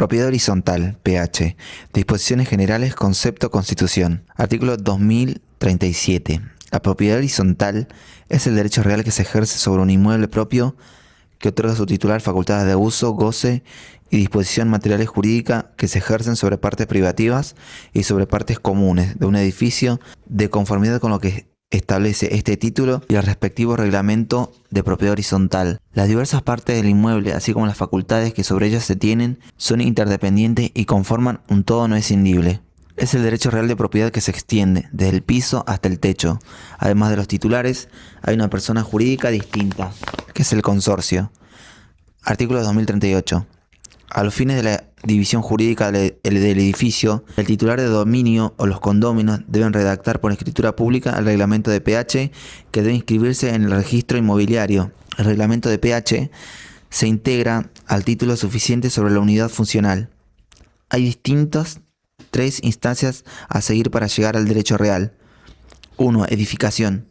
Propiedad horizontal, PH. Disposiciones generales, concepto, constitución. Artículo 2037. La propiedad horizontal es el derecho real que se ejerce sobre un inmueble propio que otorga a su titular facultades de uso, goce y disposición material y jurídica que se ejercen sobre partes privativas y sobre partes comunes de un edificio de conformidad con lo que establece este título y el respectivo reglamento de propiedad horizontal. Las diversas partes del inmueble, así como las facultades que sobre ellas se tienen, son interdependientes y conforman un todo no escindible. Es el derecho real de propiedad que se extiende desde el piso hasta el techo. Además de los titulares, hay una persona jurídica distinta, que es el consorcio. Artículo 2038. A los fines de la división jurídica del edificio, el titular de dominio o los condóminos deben redactar por escritura pública el reglamento de PH que debe inscribirse en el registro inmobiliario. El reglamento de PH se integra al título suficiente sobre la unidad funcional. Hay distintas tres instancias a seguir para llegar al derecho real. 1. Edificación.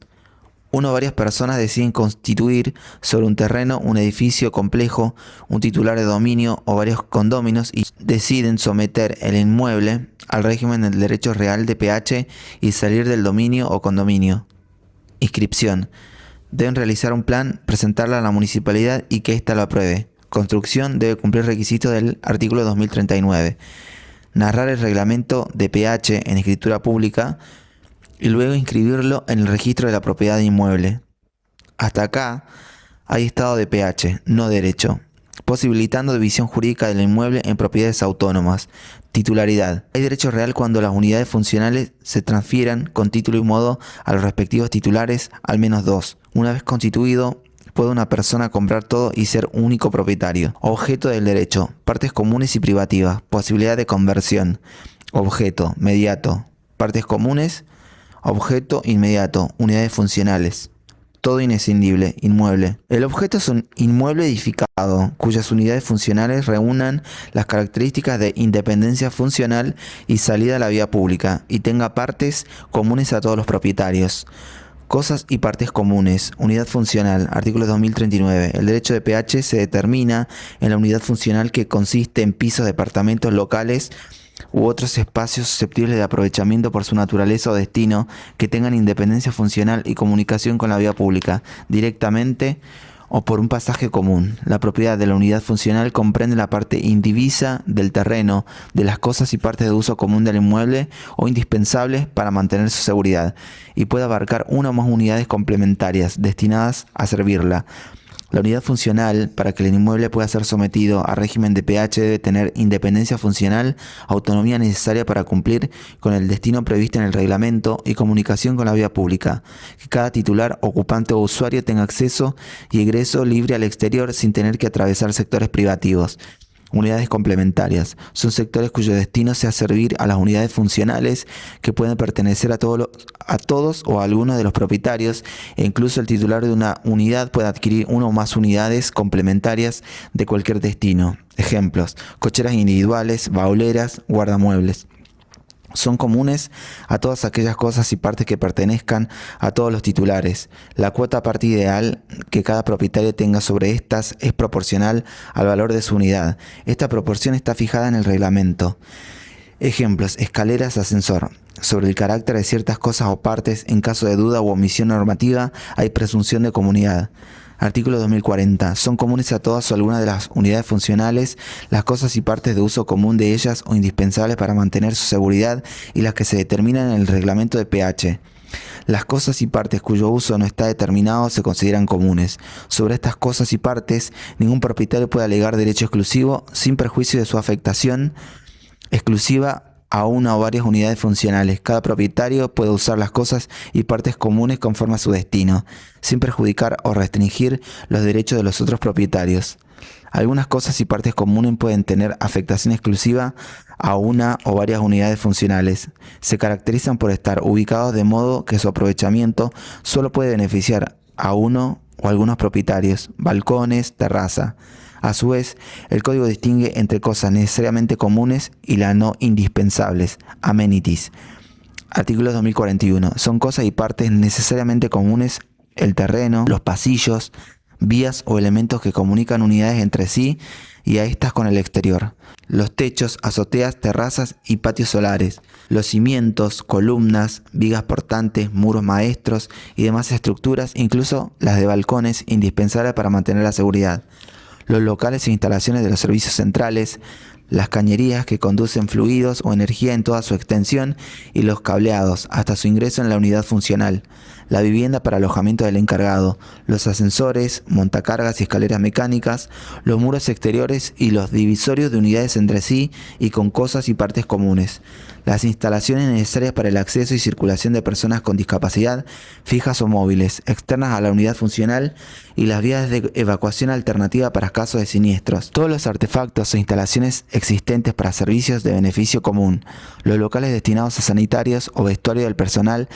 Varias personas deciden constituir sobre un terreno un edificio complejo, un titular de dominio o varios condóminos y deciden someter el inmueble al régimen del derecho real de PH y salir del dominio o condominio. Inscripción. Deben realizar un plan, presentarlo a la municipalidad y que ésta lo apruebe. Construcción debe cumplir requisitos del artículo 2039. Narrar el reglamento de PH en escritura pública y luego inscribirlo en el registro de la propiedad inmueble. Hasta acá hay estado de PH, no derecho, posibilitando división jurídica del inmueble en propiedades autónomas. Titularidad. Hay derecho real cuando las unidades funcionales se transfieran con título y modo a los respectivos titulares, al menos dos. Una vez constituido, puede una persona comprar todo y ser único propietario. Objeto del derecho. Partes comunes y privativas. Posibilidad de conversión. Objeto. Mediato. Partes comunes. Objeto inmediato, unidades funcionales. Todo inescindible, inmueble. El objeto es un inmueble edificado, cuyas unidades funcionales reúnan las características de independencia funcional y salida a la vía pública, y tenga partes comunes a todos los propietarios. Cosas y partes comunes. Unidad funcional. Artículo 2039. El derecho de PH se determina en la unidad funcional que consiste en pisos, departamentos, locales u otros espacios susceptibles de aprovechamiento por su naturaleza o destino que tengan independencia funcional y comunicación con la vía pública, directamente o por un pasaje común. La propiedad de la unidad funcional comprende la parte indivisa del terreno, de las cosas y partes de uso común del inmueble o indispensables para mantener su seguridad, y puede abarcar una o más unidades complementarias destinadas a servirla. La unidad funcional, para que el inmueble pueda ser sometido a régimen de PH, debe tener independencia funcional, autonomía necesaria para cumplir con el destino previsto en el reglamento y comunicación con la vía pública. Que cada titular, ocupante o usuario tenga acceso y egreso libre al exterior sin tener que atravesar sectores privativos. Unidades complementarias. Son sectores cuyo destino sea servir a las unidades funcionales que pueden pertenecer a todos o a algunos de los propietarios, e incluso el titular de una unidad puede adquirir una o más unidades complementarias de cualquier destino. Ejemplos: cocheras individuales, bauleras, guardamuebles. Son comunes a todas aquellas cosas y partes que pertenezcan a todos los titulares. La cuota parte ideal que cada propietario tenga sobre estas es proporcional al valor de su unidad. Esta proporción está fijada en el reglamento. Ejemplos: escaleras, ascensor. Sobre el carácter de ciertas cosas o partes, en caso de duda u omisión normativa, hay presunción de comunidad. Artículo 2040. Son comunes a todas o algunas de las unidades funcionales las cosas y partes de uso común de ellas o indispensables para mantener su seguridad y las que se determinan en el reglamento de PH. Las cosas y partes cuyo uso no está determinado se consideran comunes. Sobre estas cosas y partes, ningún propietario puede alegar derecho exclusivo sin perjuicio de su afectación exclusiva a una o varias unidades funcionales. Cada propietario puede usar las cosas y partes comunes conforme a su destino, sin perjudicar o restringir los derechos de los otros propietarios. Algunas cosas y partes comunes pueden tener afectación exclusiva a una o varias unidades funcionales. Se caracterizan por estar ubicados de modo que su aprovechamiento solo puede beneficiar a uno o algunos propietarios. Balcones, terraza. A su vez, el código distingue entre cosas necesariamente comunes y las no indispensables, amenities. Artículo 2041. Son cosas y partes necesariamente comunes el terreno, los pasillos, vías o elementos que comunican unidades entre sí y a estas con el exterior. Los techos, azoteas, terrazas y patios solares. Los cimientos, columnas, vigas portantes, muros maestros y demás estructuras, incluso las de balcones, indispensables para mantener la seguridad. Los locales e instalaciones de los servicios centrales, las cañerías que conducen fluidos o energía en toda su extensión y los cableados hasta su ingreso en la unidad funcional, la vivienda para alojamiento del encargado, los ascensores, montacargas y escaleras mecánicas, los muros exteriores y los divisorios de unidades entre sí y con cosas y partes comunes, las instalaciones necesarias para el acceso y circulación de personas con discapacidad, fijas o móviles, externas a la unidad funcional y las vías de evacuación alternativa para casos de siniestros, todos los artefactos e instalaciones existentes para servicios de beneficio común, los locales destinados a sanitarios o vestuario del personal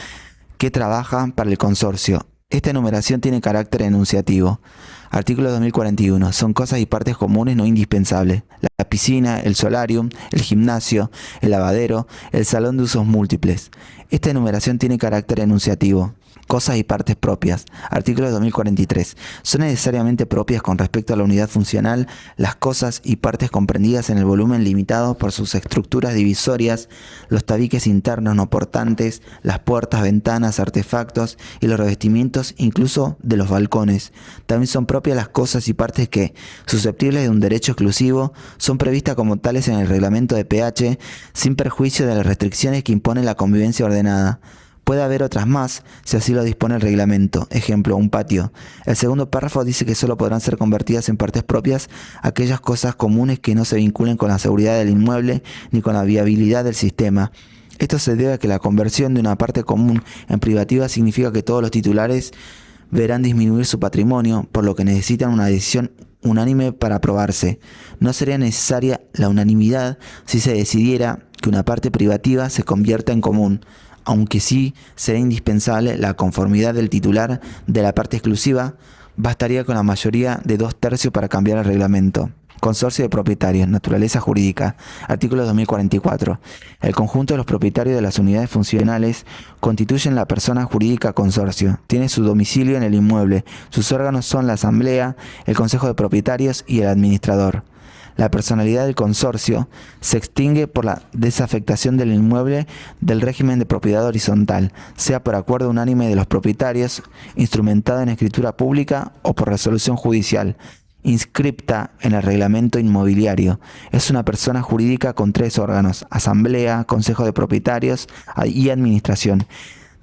que trabajan para el consorcio. Esta enumeración tiene carácter enunciativo. Artículo 2041. Son cosas y partes comunes no indispensables. La piscina, el solarium, el gimnasio, el lavadero, el salón de usos múltiples. Esta enumeración tiene carácter enunciativo. Cosas y partes propias. Artículo 2043. Son necesariamente propias con respecto a la unidad funcional las cosas y partes comprendidas en el volumen limitado por sus estructuras divisorias, los tabiques internos no portantes, las puertas, ventanas, artefactos y los revestimientos incluso de los balcones. También son propias las cosas y partes que, susceptibles de un derecho exclusivo, son previstas como tales en el reglamento de pH sin perjuicio de las restricciones que impone la convivencia ordenada. Puede haber otras más, si así lo dispone el reglamento. Ejemplo, un patio. El segundo párrafo dice que solo podrán ser convertidas en partes propias aquellas cosas comunes que no se vinculen con la seguridad del inmueble ni con la viabilidad del sistema. Esto se debe a que la conversión de una parte común en privativa significa que todos los titulares verán disminuir su patrimonio, por lo que necesitan una decisión unánime para aprobarse. No sería necesaria la unanimidad si se decidiera que una parte privativa se convierta en común, aunque sí será indispensable la conformidad del titular de la parte exclusiva. Bastaría con la mayoría de 2/3 para cambiar el reglamento. Consorcio de propietarios, naturaleza jurídica. Artículo 2044. El conjunto de los propietarios de las unidades funcionales constituyen la persona jurídica consorcio. Tiene su domicilio en el inmueble. Sus órganos son la asamblea, el consejo de propietarios y el administrador. La personalidad del consorcio se extingue por la desafectación del inmueble del régimen de propiedad horizontal, sea por acuerdo unánime de los propietarios, instrumentado en escritura pública o por resolución judicial, inscripta en el reglamento inmobiliario. Es una persona jurídica con 3 órganos: asamblea, consejo de propietarios y administración.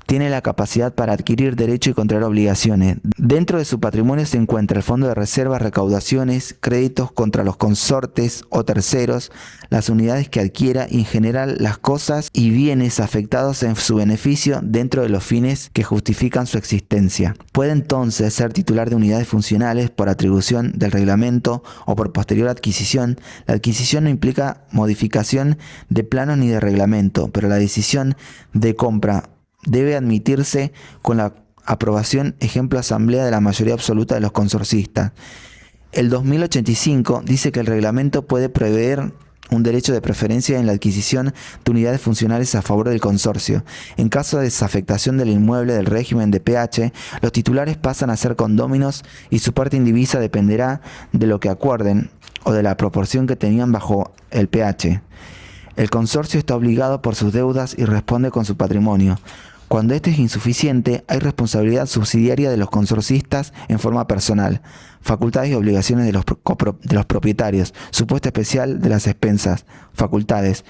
Tiene la capacidad para adquirir derecho y contraer obligaciones. Dentro de su patrimonio se encuentra el fondo de reservas, recaudaciones, créditos contra los consortes o terceros, las unidades que adquiera y en general las cosas y bienes afectados en su beneficio dentro de los fines que justifican su existencia. Puede entonces ser titular de unidades funcionales por atribución del reglamento o por posterior adquisición. La adquisición no implica modificación de planos ni de reglamento, pero la decisión de compra debe admitirse con la aprobación, ejemplo, asamblea de la mayoría absoluta de los consorcistas. El 2085 dice que el reglamento puede prever un derecho de preferencia en la adquisición de unidades funcionales a favor del consorcio. En caso de desafectación del inmueble del régimen de pH, los titulares pasan a ser condóminos y su parte indivisa dependerá de lo que acuerden o de la proporción que tenían bajo el pH. El consorcio está obligado por sus deudas y responde con su patrimonio. Cuando este es insuficiente, hay responsabilidad subsidiaria de los consorcistas en forma personal, facultades y obligaciones de los propietarios, supuesto especial de las expensas, facultades.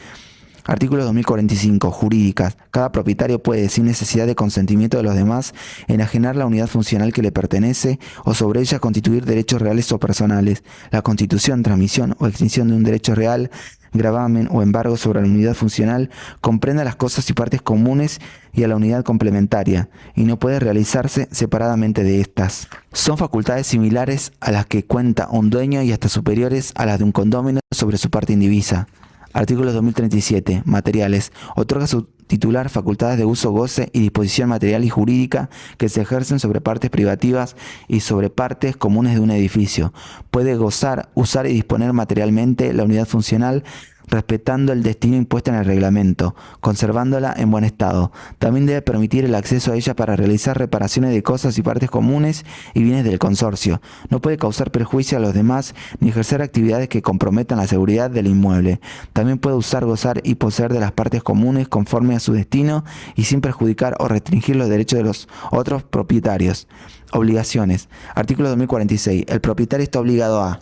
Artículo 2045. Jurídicas. Cada propietario puede, sin necesidad de consentimiento de los demás, enajenar la unidad funcional que le pertenece o sobre ella constituir derechos reales o personales. La constitución, transmisión o extinción de un derecho real, gravamen o embargo sobre la unidad funcional comprende a las cosas y partes comunes y a la unidad complementaria, y no puede realizarse separadamente de estas. Son facultades similares a las que cuenta un dueño y hasta superiores a las de un condómino sobre su parte indivisa. Artículo 2037. Materiales. Otorga a su titular facultades de uso, goce y disposición material y jurídica que se ejercen sobre partes privativas y sobre partes comunes de un edificio. Puede gozar, usar y disponer materialmente la unidad funcional respetando el destino impuesto en el reglamento, conservándola en buen estado. También debe permitir el acceso a ella para realizar reparaciones de cosas y partes comunes y bienes del consorcio. No puede causar perjuicio a los demás ni ejercer actividades que comprometan la seguridad del inmueble. También puede usar, gozar y poseer de las partes comunes conforme a su destino y sin perjudicar o restringir los derechos de los otros propietarios. Obligaciones. Artículo 2046. El propietario está obligado a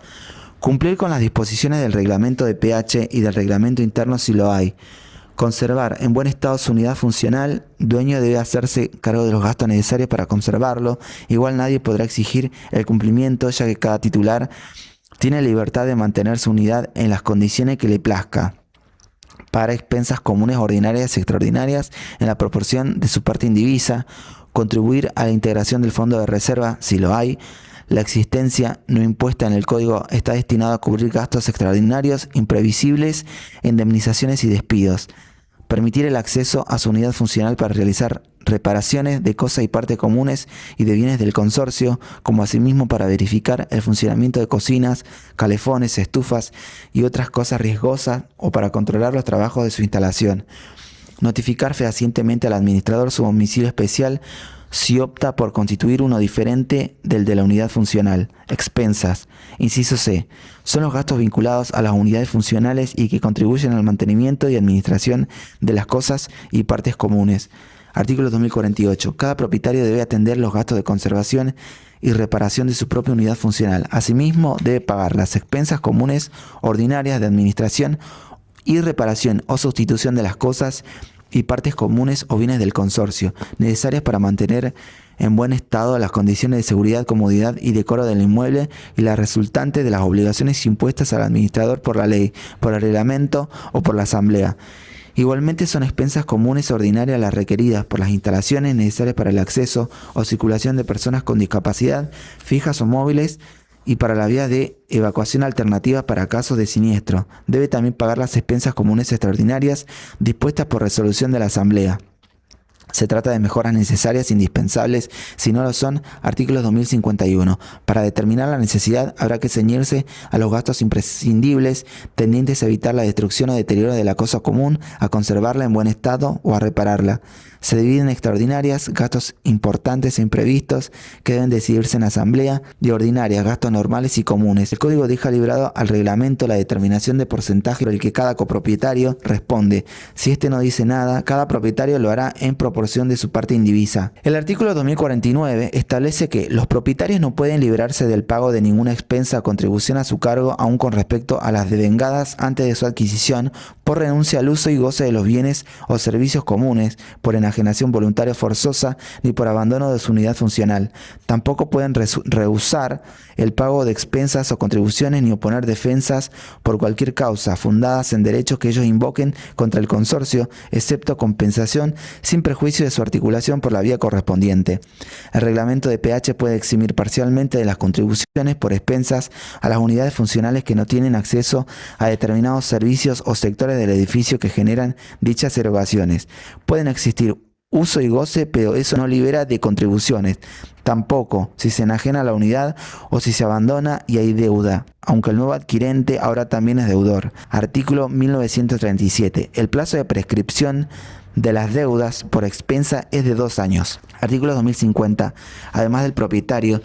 cumplir con las disposiciones del reglamento de pH y del reglamento interno si lo hay. Conservar en buen estado su unidad funcional. Dueño debe hacerse cargo de los gastos necesarios para conservarlo. Igual nadie podrá exigir el cumplimiento, ya que cada titular tiene libertad de mantener su unidad en las condiciones que le plazca, para expensas comunes, ordinarias y extraordinarias, en la proporción de su parte indivisa. Contribuir a la integración del fondo de reserva si lo hay. La existencia no impuesta en el código está destinado a cubrir gastos extraordinarios, imprevisibles, indemnizaciones y despidos. Permitir el acceso a su unidad funcional para realizar reparaciones de cosas y partes comunes y de bienes del consorcio, como asimismo para verificar el funcionamiento de cocinas, calefones, estufas y otras cosas riesgosas o para controlar los trabajos de su instalación. Notificar fehacientemente al administrador su domicilio especial si opta por constituir uno diferente del de la unidad funcional. Expensas. Inciso C. Son los gastos vinculados a las unidades funcionales y que contribuyen al mantenimiento y administración de las cosas y partes comunes. Artículo 2048. Cada propietario debe atender los gastos de conservación y reparación de su propia unidad funcional. Asimismo, debe pagar las expensas comunes ordinarias de administración y reparación o sustitución de las cosas y partes comunes o bienes del consorcio, necesarias para mantener en buen estado las condiciones de seguridad, comodidad y decoro del inmueble y las resultantes de las obligaciones impuestas al administrador por la ley, por el reglamento o por la asamblea. Igualmente son expensas comunes ordinarias las requeridas por las instalaciones necesarias para el acceso o circulación de personas con discapacidad, fijas o móviles, y para la vía de evacuación alternativa para casos de siniestro. Debe también pagar las expensas comunes extraordinarias dispuestas por resolución de la Asamblea. Se trata de mejoras necesarias e indispensables, si no lo son, artículos 2051. Para determinar la necesidad habrá que ceñirse a los gastos imprescindibles, tendientes a evitar la destrucción o deterioro de la cosa común, a conservarla en buen estado o a repararla. Se dividen extraordinarias, gastos importantes e imprevistos que deben decidirse en asamblea, y ordinarias, gastos normales y comunes. El código deja librado al reglamento la determinación de porcentaje por el que cada copropietario responde. Si este no dice nada, cada propietario lo hará en proporción de su parte indivisa. El artículo 2049 establece que los propietarios no pueden librarse del pago de ninguna expensa o contribución a su cargo, aun con respecto a las devengadas antes de su adquisición, por renuncia al uso y goce de los bienes o servicios comunes, por enajenación voluntaria o forzosa, ni por abandono de su unidad funcional. Tampoco pueden rehusar el pago de expensas o contribuciones ni oponer defensas por cualquier causa fundadas en derechos que ellos invoquen contra el consorcio, excepto compensación sin prejuicio de su articulación por la vía correspondiente. El reglamento de pH puede eximir parcialmente de las contribuciones por expensas a las unidades funcionales que no tienen acceso a determinados servicios o sectores del edificio que generan dichas erogaciones. Pueden existir uso y goce, pero eso no libera de contribuciones. Tampoco si se enajena la unidad o si se abandona y hay deuda, aunque el nuevo adquirente ahora también es deudor. Artículo 1937. El plazo de prescripción de las deudas por expensa es de 2 años. Artículo 2050. Además del propietario,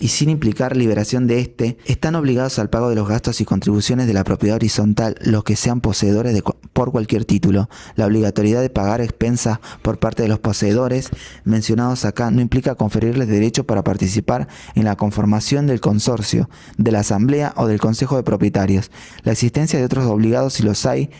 y sin implicar liberación de éste, están obligados al pago de los gastos y contribuciones de la propiedad horizontal los que sean poseedores por cualquier título. La obligatoriedad de pagar expensas por parte de los poseedores mencionados acá no implica conferirles derecho para participar en la conformación del consorcio, de la asamblea o del consejo de propietarios. La existencia de otros obligados, si los hay,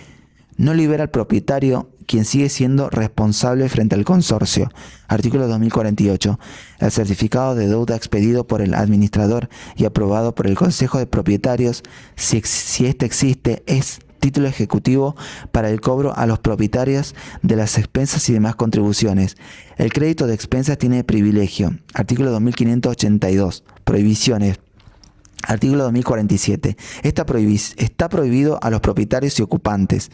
no libera al propietario, quien sigue siendo responsable frente al consorcio. Artículo 2048. El certificado de deuda expedido por el administrador y aprobado por el Consejo de Propietarios, si éste existe, es título ejecutivo para el cobro a los propietarios de las expensas y demás contribuciones. El crédito de expensas tiene privilegio. Artículo 2582. Prohibiciones. Artículo 2047. Está prohibido a los propietarios y ocupantes: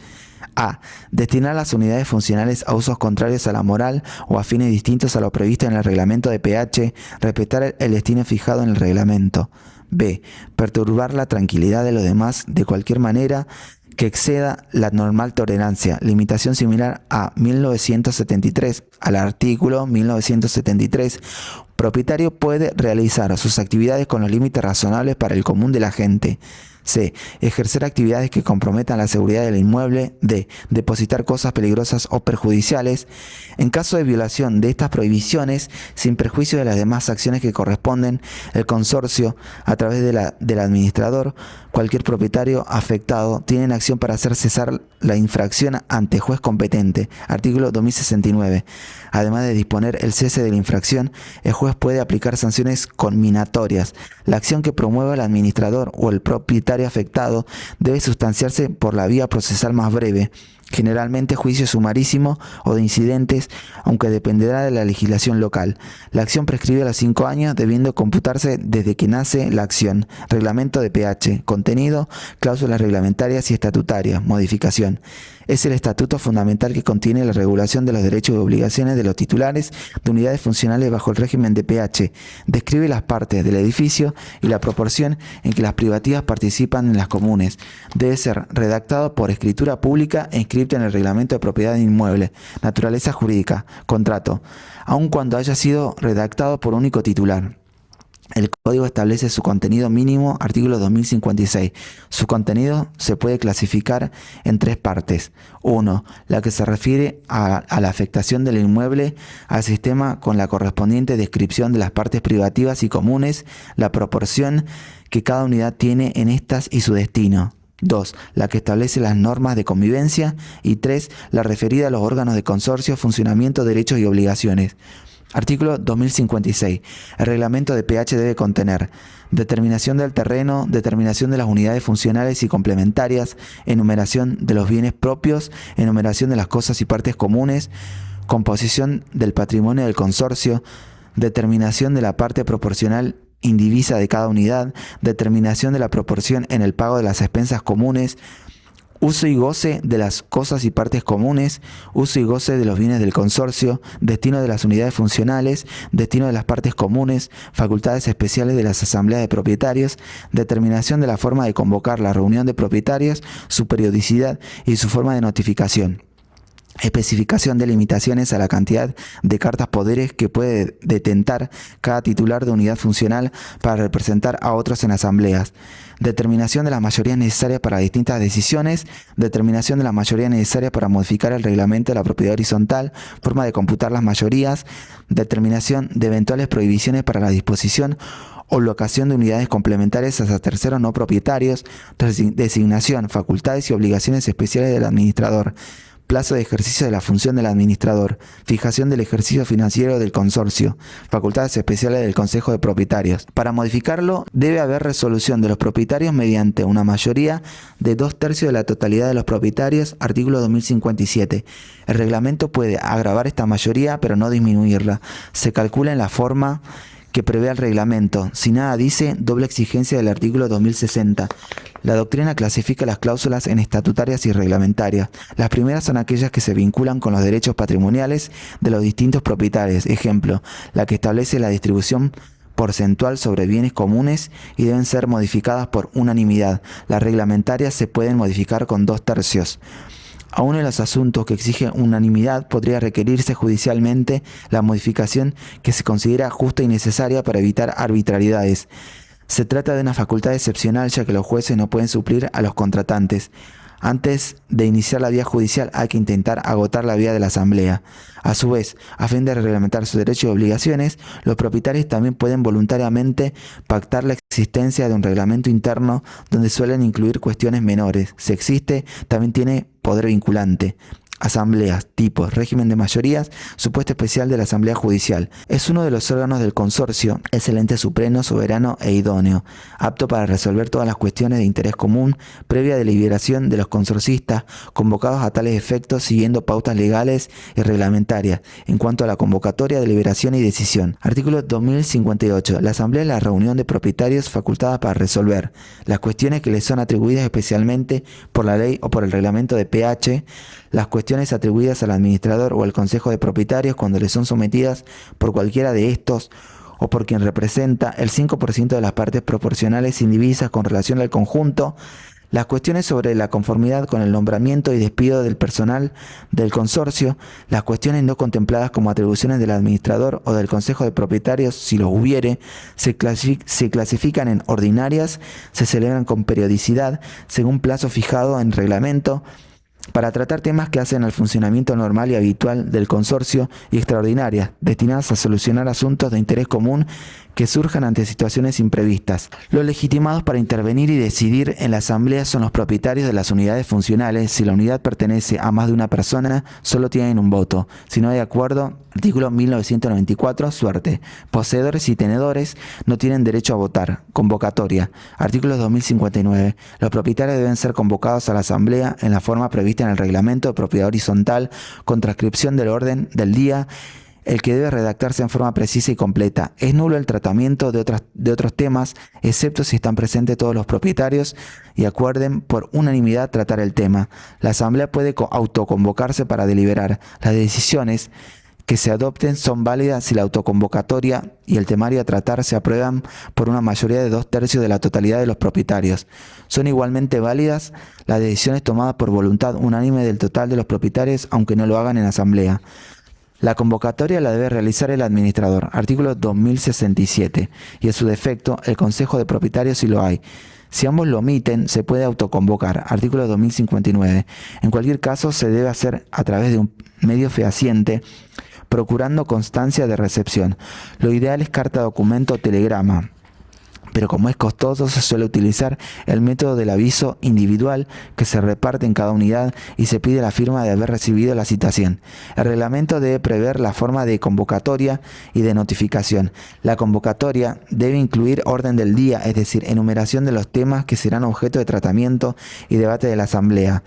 a. Destinar las unidades funcionales a usos contrarios a la moral o a fines distintos a lo previsto en el reglamento de pH, respetar el destino fijado en el reglamento. B. Perturbar la tranquilidad de los demás de cualquier manera que exceda la normal tolerancia, limitación similar a 1973. Al artículo 1973, propietario puede realizar sus actividades con los límites razonables para el común de la gente. C. Ejercer actividades que comprometan la seguridad del inmueble. D. Depositar cosas peligrosas o perjudiciales. En caso de violación de estas prohibiciones, sin perjuicio de las demás acciones que corresponden, el consorcio, a través del administrador, cualquier propietario afectado, tiene acción para hacer cesar la infracción ante juez competente. Artículo 2069. Además de disponer el cese de la infracción, el juez puede aplicar sanciones conminatorias. La acción que promueva el administrador o el propietario afectado debe sustanciarse por la vía procesal más breve, generalmente juicio sumarísimo o de incidentes, aunque dependerá de la legislación local. La acción prescribe a los 5 años, debiendo computarse desde que nace la acción. Reglamento de PH. Contenido: cláusulas reglamentarias y estatutarias. Modificación: es el estatuto fundamental que contiene la regulación de los derechos y obligaciones de los titulares de unidades funcionales bajo el régimen de PH. Describe las partes del edificio y la proporción en que las privativas participan en las comunes. Debe ser redactado por escritura pública e inscrito en el reglamento de propiedad de inmueble. Naturaleza jurídica: contrato, aun cuando haya sido redactado por único titular. El código establece su contenido mínimo. Artículo 2056. Su contenido se puede clasificar en 3 partes. 1. La que se refiere a la afectación del inmueble al sistema con la correspondiente descripción de las partes privativas y comunes, la proporción que cada unidad tiene en estas y su destino. 2. La que establece las normas de convivencia. Y 3. La referida a los órganos de consorcio, funcionamiento, derechos y obligaciones. Artículo 2056. El reglamento de PH debe contener determinación del terreno, determinación de las unidades funcionales y complementarias, enumeración de los bienes propios, enumeración de las cosas y partes comunes, composición del patrimonio del consorcio, determinación de la parte proporcional indivisa de cada unidad, determinación de la proporción en el pago de las expensas comunes, uso y goce de las cosas y partes comunes, uso y goce de los bienes del consorcio, destino de las unidades funcionales, destino de las partes comunes, facultades especiales de las asambleas de propietarios, determinación de la forma de convocar la reunión de propietarios, su periodicidad y su forma de notificación. Especificación de limitaciones a la cantidad de cartas poderes que puede detentar cada titular de unidad funcional para representar a otros en asambleas. Determinación de las mayorías necesarias para distintas decisiones. Determinación de la mayoría necesaria para modificar el reglamento de la propiedad horizontal. Forma de computar las mayorías. Determinación de eventuales prohibiciones para la disposición o locación de unidades complementarias hacia terceros no propietarios. Designación, facultades y obligaciones especiales del administrador. Plazo de ejercicio de la función del administrador, fijación del ejercicio financiero del consorcio, facultades especiales del Consejo de Propietarios. Para modificarlo, debe haber resolución de los propietarios mediante una mayoría de 2/3 de la totalidad de los propietarios. Artículo 2057. El reglamento puede agravar esta mayoría, pero no disminuirla. Se calcula en la forma que prevé el reglamento. Si nada dice, doble exigencia del artículo 2060. La doctrina clasifica las cláusulas en estatutarias y reglamentarias. Las primeras son aquellas que se vinculan con los derechos patrimoniales de los distintos propietarios. Ejemplo, la que establece la distribución porcentual sobre bienes comunes y deben ser modificadas por unanimidad. Las reglamentarias se pueden modificar con 2/3. Aún en los asuntos que exigen unanimidad, podría requerirse judicialmente la modificación que se considera justa y necesaria para evitar arbitrariedades. Se trata de una facultad excepcional, ya que los jueces no pueden suplir a los contratantes. Antes de iniciar la vía judicial hay que intentar agotar la vía de la asamblea. A su vez, a fin de reglamentar sus derechos y obligaciones, los propietarios también pueden voluntariamente pactar la existencia de un reglamento interno donde suelen incluir cuestiones menores. Si existe, también tiene poder vinculante. Asambleas, tipos, régimen de mayorías, supuesto especial de la Asamblea Judicial. Es uno de los órganos del consorcio, es el ente supremo, soberano e idóneo, apto para resolver todas las cuestiones de interés común, previa deliberación de los consorcistas, convocados a tales efectos siguiendo pautas legales y reglamentarias, en cuanto a la convocatoria, deliberación y decisión. Artículo 2058. La Asamblea es la reunión de propietarios facultada para resolver las cuestiones que les son atribuidas especialmente por la ley o por el reglamento de PH, las cuestiones atribuidas al administrador o al Consejo de Propietarios cuando le son sometidas por cualquiera de estos o por quien representa el 5% de las partes proporcionales indivisas con relación al conjunto, Las cuestiones sobre la conformidad con el nombramiento y despido del personal del consorcio, las cuestiones no contempladas como atribuciones del administrador o del consejo de propietarios, si los hubiere, se clasifican en ordinarias, se celebran con periodicidad, según plazo fijado en reglamento, para tratar temas que hacen al funcionamiento normal y habitual del consorcio, y extraordinarias, destinadas a solucionar asuntos de interés común que surjan ante situaciones imprevistas. Los legitimados para intervenir y decidir en la asamblea son los propietarios de las unidades funcionales. Si la unidad pertenece a más de una persona, solo tienen un voto. Si no hay acuerdo, artículo 1994, suerte. Poseedores y tenedores no tienen derecho a votar. Convocatoria. Artículo 2059. Los propietarios deben ser convocados a la asamblea en la forma prevista en el reglamento de propiedad horizontal, con transcripción del orden del día, el que debe redactarse en forma precisa y completa. Es nulo el tratamiento de otros temas, excepto si están presentes todos los propietarios y acuerden por unanimidad tratar el tema. La asamblea puede autoconvocarse para deliberar. Las decisiones que se adopten son válidas si la autoconvocatoria y el temario a tratar se aprueban por una mayoría de 2/3 de la totalidad de los propietarios. Son igualmente válidas las decisiones tomadas por voluntad unánime del total de los propietarios, aunque no lo hagan en asamblea. La convocatoria la debe realizar el administrador, artículo 2067, y en su defecto el consejo de propietarios si lo hay. Si ambos lo omiten, se puede autoconvocar, artículo 2059. En cualquier caso, se debe hacer a través de un medio fehaciente, procurando constancia de recepción. Lo ideal es carta, documento o telegrama, pero como es costoso, se suele utilizar el método del aviso individual, que se reparte en cada unidad y se pide la firma de haber recibido la citación. El reglamento debe prever la forma de convocatoria y de notificación. La convocatoria debe incluir orden del día, es decir, enumeración de los temas que serán objeto de tratamiento y debate de la asamblea.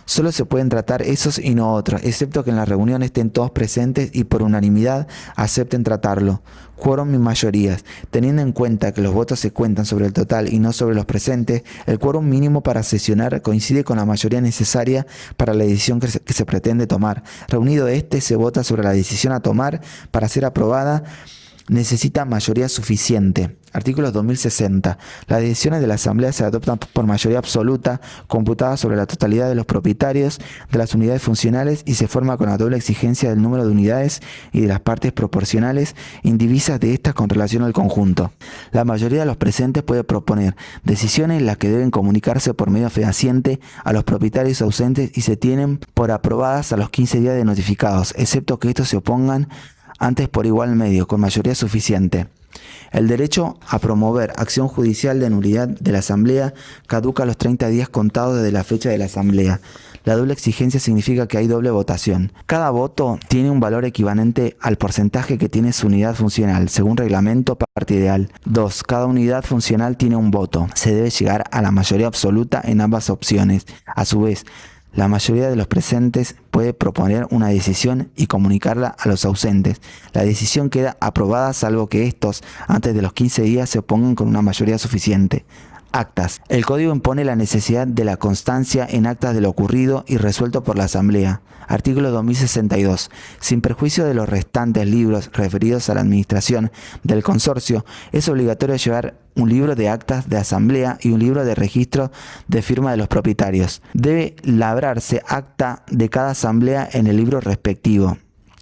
Solo se pueden tratar esos y no otros, excepto que en la reunión estén todos presentes y por unanimidad acepten tratarlo. Quórum y mayorías. Teniendo en cuenta que los votos se cuentan sobre el total y no sobre los presentes, el quórum mínimo para sesionar coincide con la mayoría necesaria para la decisión que se pretende tomar. Reunido se vota sobre la decisión a tomar. Para ser aprobada, necesita mayoría suficiente. Artículo 2060. Las decisiones de la asamblea se adoptan por mayoría absoluta, computada sobre la totalidad de los propietarios de las unidades funcionales, y se forma con la doble exigencia del número de unidades y de las partes proporcionales indivisas de estas con relación al conjunto. La mayoría de los presentes puede proponer decisiones las que deben comunicarse por medio fehaciente a los propietarios ausentes y se tienen por aprobadas a los 15 días de notificados, excepto que estos se opongan antes por igual medio, con mayoría suficiente. El derecho a promover acción judicial de nulidad de la asamblea caduca a los 30 días contados desde la fecha de la asamblea. La doble exigencia significa que hay doble votación. Cada voto tiene un valor equivalente al porcentaje que tiene su unidad funcional, según reglamento parte ideal. 2. Cada unidad funcional tiene un voto. Se debe llegar a la mayoría absoluta en ambas opciones. A su vez, la mayoría de los presentes puede proponer una decisión y comunicarla a los ausentes. La decisión queda aprobada salvo que estos, antes de los 15 días, se opongan con una mayoría suficiente. Actas. El Código impone la necesidad de la constancia en actas de lo ocurrido y resuelto por la Asamblea. Artículo 2062. Sin perjuicio de los restantes libros referidos a la administración del consorcio, es obligatorio llevar un libro de actas de asamblea y un libro de registro de firma de los propietarios. Debe labrarse acta de cada asamblea en el libro respectivo,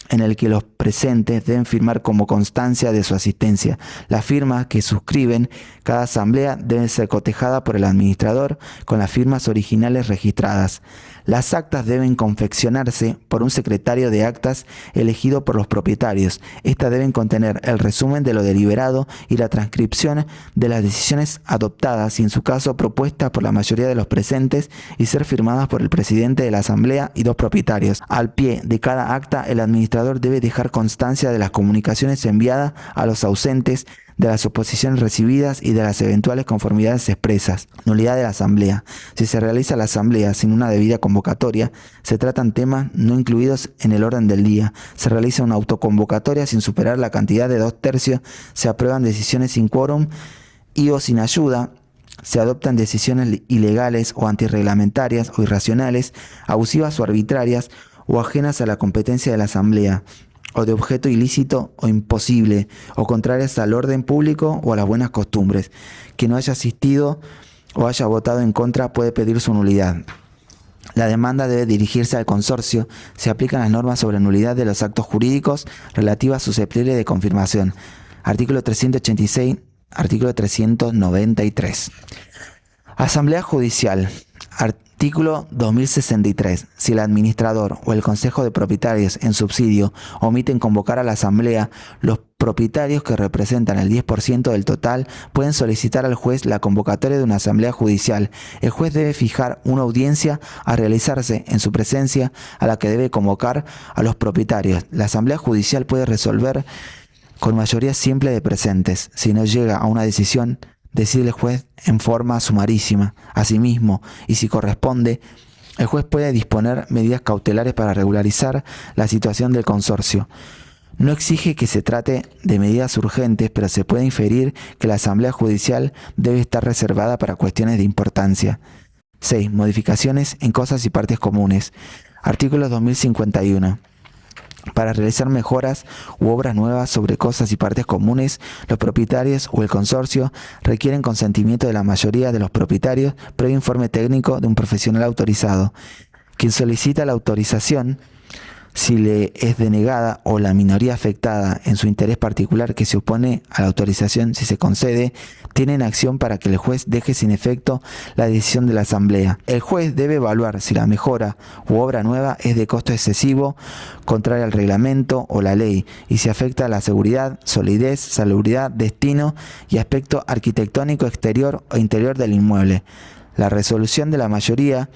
en el que los presentes deben firmar como constancia de su asistencia. Las firmas que suscriben cada asamblea deben ser cotejadas por el administrador con las firmas originales registradas. Las actas deben confeccionarse por un secretario de actas elegido por los propietarios. Estas deben contener el resumen de lo deliberado y la transcripción de las decisiones adoptadas y, en su caso, propuestas por la mayoría de los presentes, y ser firmadas por el presidente de la asamblea y 2 propietarios. Al pie de cada acta, el administrador debe dejar constancia de las comunicaciones enviadas a los ausentes, de las oposiciones recibidas y de las eventuales conformidades expresas. Nulidad de la asamblea. Si se realiza la asamblea sin una debida convocatoria, se tratan temas no incluidos en el orden del día. Se realiza una autoconvocatoria sin superar la cantidad de 2/3, se aprueban decisiones sin quórum y o sin ayuda, se adoptan decisiones ilegales o antirreglamentarias o irracionales, abusivas o arbitrarias o ajenas a la competencia de la asamblea, o de objeto ilícito o imposible, o contrarias al orden público o a las buenas costumbres. Que no haya asistido o haya votado en contra puede pedir su nulidad. La demanda debe dirigirse al consorcio. Se aplican las normas sobre nulidad de los actos jurídicos relativas susceptibles de confirmación. Artículo 386, artículo 393. Asamblea Judicial. Artículo 2063. Si el administrador o el consejo de propietarios en subsidio omiten convocar a la asamblea, los propietarios que representan el 10% del total pueden solicitar al juez la convocatoria de una asamblea judicial. El juez debe fijar una audiencia a realizarse en su presencia a la que debe convocar a los propietarios. La asamblea judicial puede resolver con mayoría simple de presentes. Si no llega a una decisión, decide el juez en forma sumarísima. Asimismo, y si corresponde, el juez puede disponer medidas cautelares para regularizar la situación del consorcio. No exige que se trate de medidas urgentes, pero se puede inferir que la asamblea judicial debe estar reservada para cuestiones de importancia. 6. Modificaciones en cosas y partes comunes. Artículo 2051. Para realizar mejoras u obras nuevas sobre cosas y partes comunes, los propietarios o el consorcio requieren consentimiento de la mayoría de los propietarios previo informe técnico de un profesional autorizado. Quien solicita la autorización, si le es denegada o la minoría afectada en su interés particular que se opone a la autorización si se concede, tienen acción para que el juez deje sin efecto la decisión de la asamblea. El juez debe evaluar si la mejora u obra nueva es de costo excesivo, contraria al reglamento o la ley, y si afecta a la seguridad, solidez, salubridad, destino y aspecto arquitectónico exterior o interior del inmueble. La resolución de la mayoría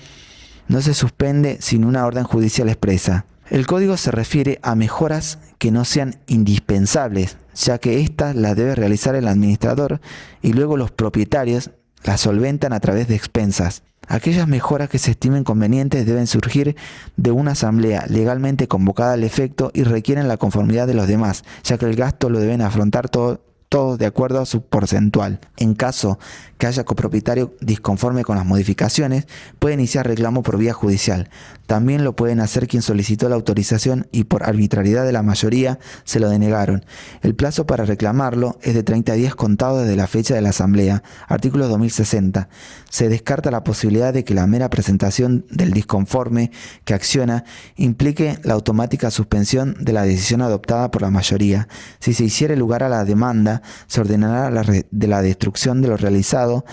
no se suspende sin una orden judicial expresa. El código se refiere a mejoras que no sean indispensables, ya que éstas las debe realizar el administrador y luego los propietarios las solventan a través de expensas. Aquellas mejoras que se estimen convenientes deben surgir de una asamblea legalmente convocada al efecto y requieren la conformidad de los demás, ya que el gasto lo deben afrontar todos de acuerdo a su porcentual. En caso que haya copropietario disconforme con las modificaciones, puede iniciar reclamo por vía judicial. También lo pueden hacer quien solicitó la autorización y por arbitrariedad de la mayoría se lo denegaron. El plazo para reclamarlo es de 30 días contados desde la fecha de la asamblea. Artículo 2060. Se descarta la posibilidad de que la mera presentación del disconforme que acciona implique la automática suspensión de la decisión adoptada por la mayoría. Si se hiciere lugar a la demanda, se ordenará la destrucción de lo realizado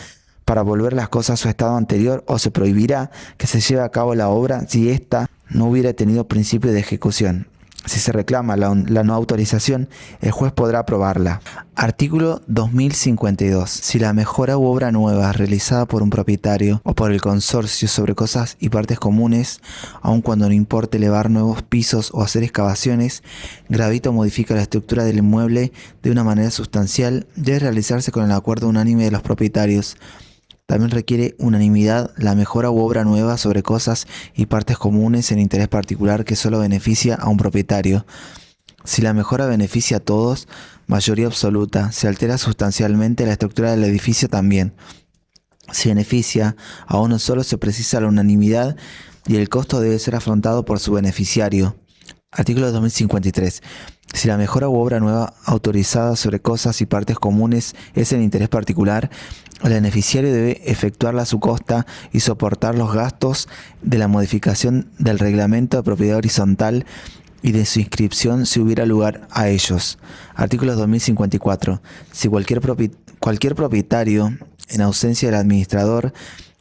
para volver las cosas a su estado anterior, o se prohibirá que se lleve a cabo la obra si ésta no hubiera tenido principio de ejecución. Si se reclama la no autorización, el juez podrá aprobarla. Artículo 2052. Si la mejora u obra nueva realizada por un propietario o por el consorcio sobre cosas y partes comunes, aun cuando no importe elevar nuevos pisos o hacer excavaciones, gravita o modifica la estructura del inmueble de una manera sustancial, debe realizarse con el acuerdo unánime de los propietarios. También requiere unanimidad la mejora u obra nueva sobre cosas y partes comunes en interés particular que solo beneficia a un propietario. Si la mejora beneficia a todos, mayoría absoluta, se altera sustancialmente la estructura del edificio también. Si beneficia a uno solo, se precisa la unanimidad y el costo debe ser afrontado por su beneficiario. Artículo 2053. Si la mejora u obra nueva autorizada sobre cosas y partes comunes es en interés particular, el beneficiario debe efectuarla a su costa y soportar los gastos de la modificación del reglamento de propiedad horizontal y de su inscripción si hubiera lugar a ellos. Artículo 2054. Si cualquier propietario, en ausencia del administrador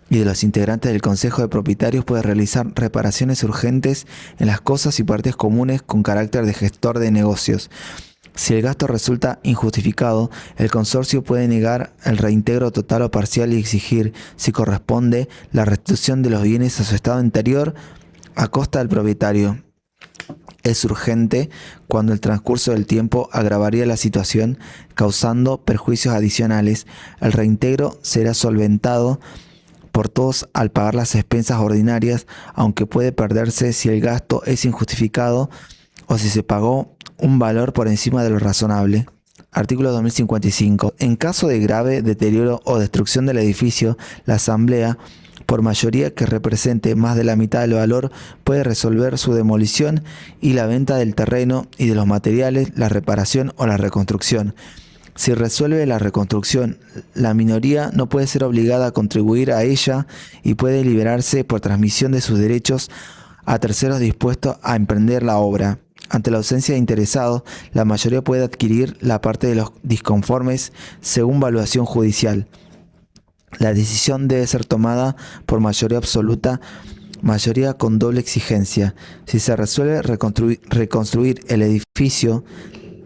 y de los integrantes del Consejo de Propietarios, puede realizar reparaciones urgentes en las cosas y partes comunes con carácter de gestor de negocios. Si el gasto resulta injustificado, el consorcio puede negar el reintegro total o parcial y exigir, si corresponde, la restitución de los bienes a su estado anterior a costa del propietario. Es urgente cuando el transcurso del tiempo agravaría la situación, causando perjuicios adicionales. El reintegro será solventado por todos al pagar las expensas ordinarias, aunque puede perderse si el gasto es injustificado o si se pagó un valor por encima de lo razonable. Artículo 2055. En caso de grave deterioro o destrucción del edificio, la asamblea, por mayoría que represente más de la mitad del valor, puede resolver su demolición y la venta del terreno y de los materiales, la reparación o la reconstrucción. Si resuelve la reconstrucción, la minoría no puede ser obligada a contribuir a ella y puede liberarse por transmisión de sus derechos a terceros dispuestos a emprender la obra. Ante la ausencia de interesados, la mayoría puede adquirir la parte de los disconformes según valuación judicial. La decisión debe ser tomada por mayoría absoluta, mayoría con doble exigencia. Si se resuelve reconstruir el edificio,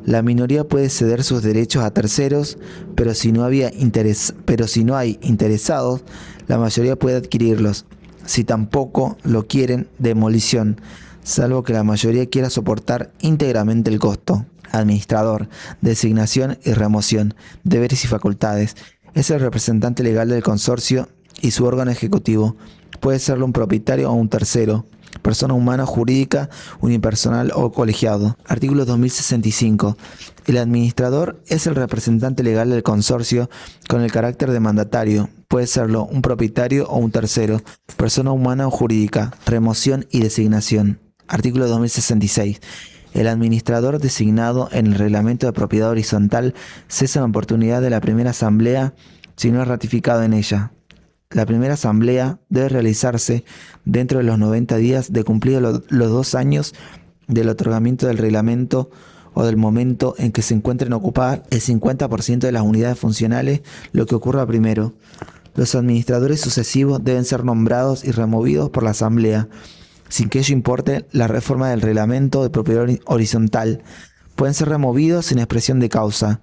la minoría puede ceder sus derechos a terceros, pero si no hay interesados, la mayoría puede adquirirlos. Si tampoco lo quieren, demolición, salvo que la mayoría quiera soportar íntegramente el costo. Administrador, designación y remoción, deberes y facultades. Es el representante legal del consorcio y su órgano ejecutivo. Puede serlo un propietario o un tercero, persona humana, jurídica, unipersonal o colegiado. Artículo 2065. El administrador es el representante legal del consorcio con el carácter de mandatario. Puede serlo un propietario o un tercero, persona humana o jurídica. Remoción y designación. Artículo 2066. El administrador designado en el reglamento de propiedad horizontal cesa en la oportunidad de la primera asamblea si no es ratificado en ella. La primera asamblea debe realizarse dentro de los 90 días de cumplidos los 2 años del otorgamiento del reglamento o del momento en que se encuentren ocupadas el 50% de las unidades funcionales, lo que ocurra primero. Los administradores sucesivos deben ser nombrados y removidos por la asamblea, sin que ello importe la reforma del reglamento de propiedad horizontal. Pueden ser removidos sin expresión de causa.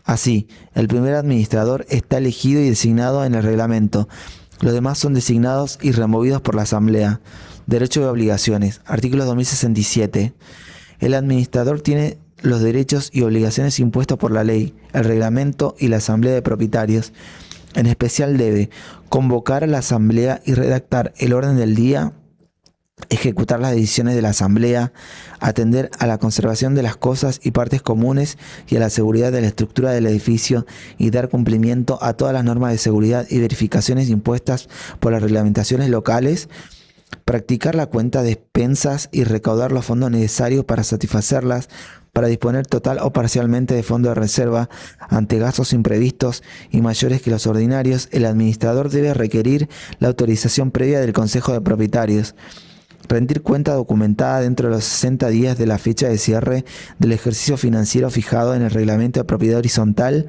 Así, el primer administrador está elegido y designado en el reglamento. Los demás son designados y removidos por la asamblea. Derechos y obligaciones. Artículo 2067. El administrador tiene los derechos y obligaciones impuestos por la ley, el reglamento y la asamblea de propietarios. En especial debe convocar a la asamblea y redactar el orden del día, ejecutar las decisiones de la asamblea, atender a la conservación de las cosas y partes comunes y a la seguridad de la estructura del edificio y dar cumplimiento a todas las normas de seguridad y verificaciones impuestas por las reglamentaciones locales, practicar la cuenta de expensas y recaudar los fondos necesarios para satisfacerlas, para disponer total o parcialmente de fondo de reserva ante gastos imprevistos y mayores que los ordinarios. El administrador debe requerir la autorización previa del Consejo de Propietarios. Rendir cuenta documentada dentro de los 60 días de la fecha de cierre del ejercicio financiero fijado en el reglamento de propiedad horizontal.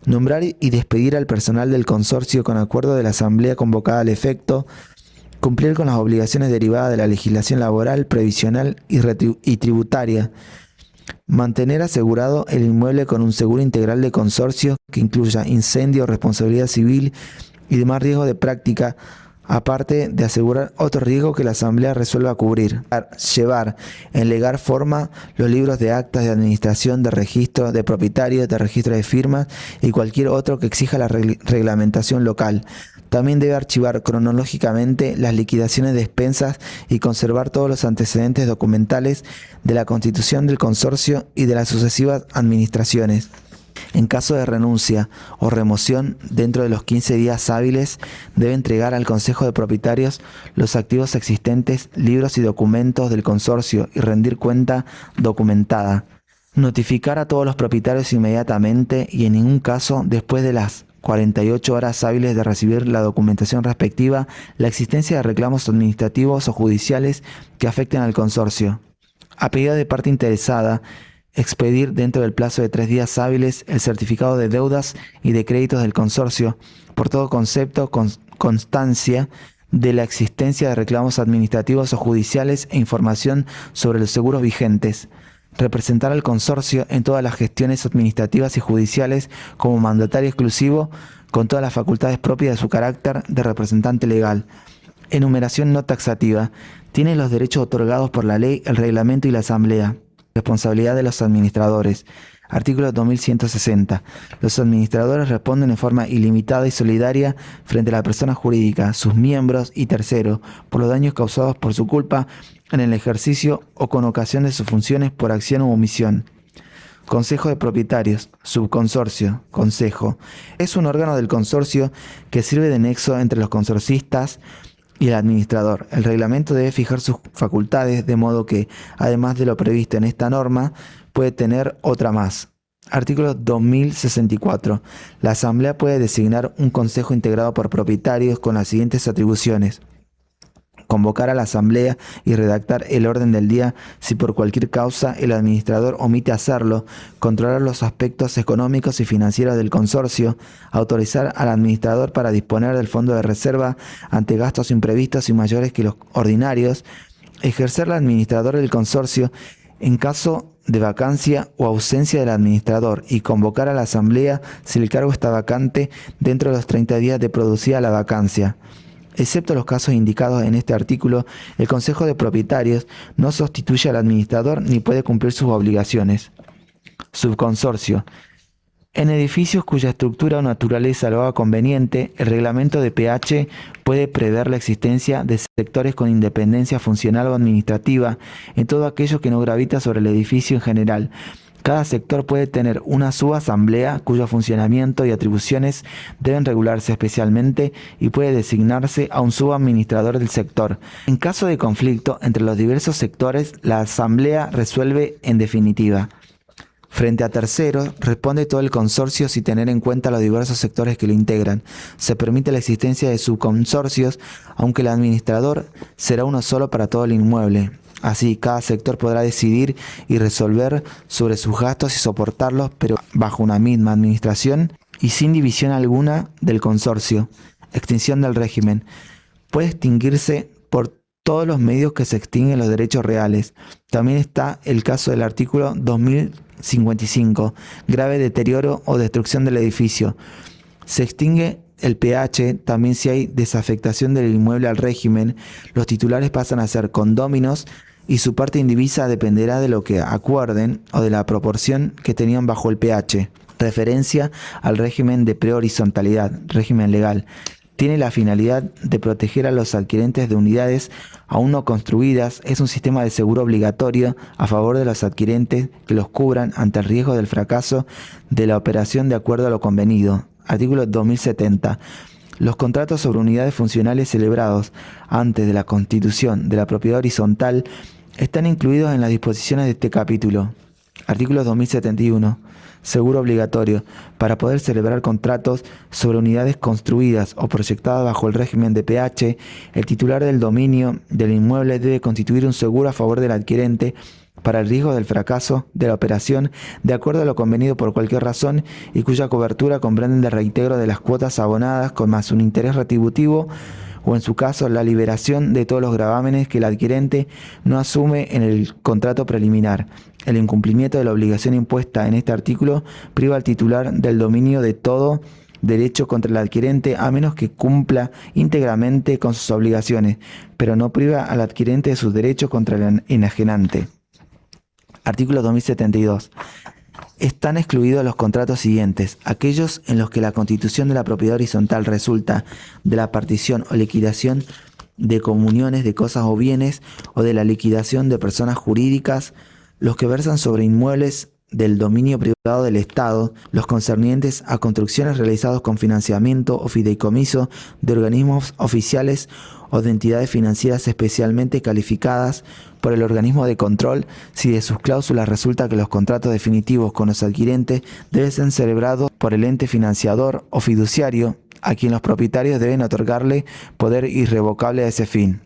Nombrar y despedir al personal del consorcio con acuerdo de la asamblea convocada al efecto. Cumplir con las obligaciones derivadas de la legislación laboral, previsional y tributaria. Mantener asegurado el inmueble con un seguro integral de consorcio que incluya incendio, responsabilidad civil y demás riesgos de práctica, aparte de asegurar otro riesgo que la asamblea resuelva cubrir. Llevar en legal forma los libros de actas de administración, de registro de propietarios, de registro de firmas y cualquier otro que exija la reglamentación local. También debe archivar cronológicamente las liquidaciones de expensas y conservar todos los antecedentes documentales de la constitución del consorcio y de las sucesivas administraciones. En caso de renuncia o remoción, dentro de los 15 días hábiles, debe entregar al Consejo de Propietarios los activos existentes, libros y documentos del consorcio y rendir cuenta documentada. Notificar a todos los propietarios inmediatamente y en ningún caso después de las 48 horas hábiles de recibir la documentación respectiva la existencia de reclamos administrativos o judiciales que afecten al consorcio. A pedido de parte interesada, expedir dentro del plazo de 3 días hábiles el certificado de deudas y de créditos del consorcio, por todo concepto, constancia de la existencia de reclamos administrativos o judiciales e información sobre los seguros vigentes. Representar al consorcio en todas las gestiones administrativas y judiciales como mandatario exclusivo con todas las facultades propias de su carácter de representante legal. Enumeración no taxativa. Tiene los derechos otorgados por la ley, el reglamento y la asamblea. Responsabilidad de los administradores. Artículo 2160. Los administradores responden en forma ilimitada y solidaria frente a la persona jurídica, sus miembros y terceros, por los daños causados por su culpa en el ejercicio o con ocasión de sus funciones por acción u omisión. Consejo de Propietarios, Subconsorcio, Consejo. Es un órgano del consorcio que sirve de nexo entre los consorcistas y el administrador. El reglamento debe fijar sus facultades de modo que, además de lo previsto en esta norma, puede tener otra más. Artículo 2064. La Asamblea puede designar un consejo integrado por propietarios con las siguientes atribuciones: convocar a la asamblea y redactar el orden del día si por cualquier causa el administrador omite hacerlo, controlar los aspectos económicos y financieros del consorcio, autorizar al administrador para disponer del fondo de reserva ante gastos imprevistos y mayores que los ordinarios, ejercer el administrador del consorcio en caso de vacancia o ausencia del administrador y convocar a la asamblea si el cargo está vacante dentro de los 30 días de producida la vacancia. Excepto los casos indicados en este artículo, el Consejo de Propietarios no sustituye al administrador ni puede cumplir sus obligaciones. Subconsorcio. En edificios cuya estructura o naturaleza lo haga conveniente, el reglamento de pH puede prever la existencia de sectores con independencia funcional o administrativa en todo aquello que no gravita sobre el edificio en general. Cada sector puede tener una subasamblea cuyo funcionamiento y atribuciones deben regularse especialmente y puede designarse a un subadministrador del sector. En caso de conflicto entre los diversos sectores, la asamblea resuelve en definitiva. Frente a terceros, responde todo el consorcio sin tener en cuenta los diversos sectores que lo integran. Se permite la existencia de subconsorcios, aunque el administrador será uno solo para todo el inmueble. Así, cada sector podrá decidir y resolver sobre sus gastos y soportarlos, pero bajo una misma administración y sin división alguna del consorcio. Extinción del régimen. Puede extinguirse por todos los medios que se extinguen los derechos reales. También está el caso del artículo 2055, grave deterioro o destrucción del edificio. Se extingue el pH también si hay desafectación del inmueble al régimen. Los titulares pasan a ser condóminos y su parte indivisa dependerá de lo que acuerden o de la proporción que tenían bajo el pH. Referencia al régimen de prehorizontalidad, régimen legal. Tiene la finalidad de proteger a los adquirentes de unidades aún no construidas. Es un sistema de seguro obligatorio a favor de los adquirentes que los cubran ante el riesgo del fracaso de la operación de acuerdo a lo convenido. Artículo 2070. Los contratos sobre unidades funcionales celebrados antes de la constitución de la propiedad horizontal están incluidos en las disposiciones de este capítulo. Artículo 2071. Seguro obligatorio. Para poder celebrar contratos sobre unidades construidas o proyectadas bajo el régimen de pH, el titular del dominio del inmueble debe constituir un seguro a favor del adquirente para el riesgo del fracaso de la operación de acuerdo a lo convenido por cualquier razón y cuya cobertura comprende el reintegro de las cuotas abonadas con más un interés retributivo o en su caso la liberación de todos los gravámenes que el adquirente no asume en el contrato preliminar. El incumplimiento de la obligación impuesta en este artículo priva al titular del dominio de todo derecho contra el adquirente a menos que cumpla íntegramente con sus obligaciones, pero no priva al adquirente de sus derechos contra el enajenante. Artículo 2072. Están excluidos los contratos siguientes: aquellos en los que la constitución de la propiedad horizontal resulta de la partición o liquidación de comuniones de cosas o bienes o de la liquidación de personas jurídicas, los que versan sobre inmuebles del dominio privado del Estado, los concernientes a construcciones realizadas con financiamiento o fideicomiso de organismos oficiales o de entidades financieras especialmente calificadas por el organismo de control, si de sus cláusulas resulta que los contratos definitivos con los adquirentes deben ser celebrados por el ente financiador o fiduciario, a quien los propietarios deben otorgarle poder irrevocable a ese fin.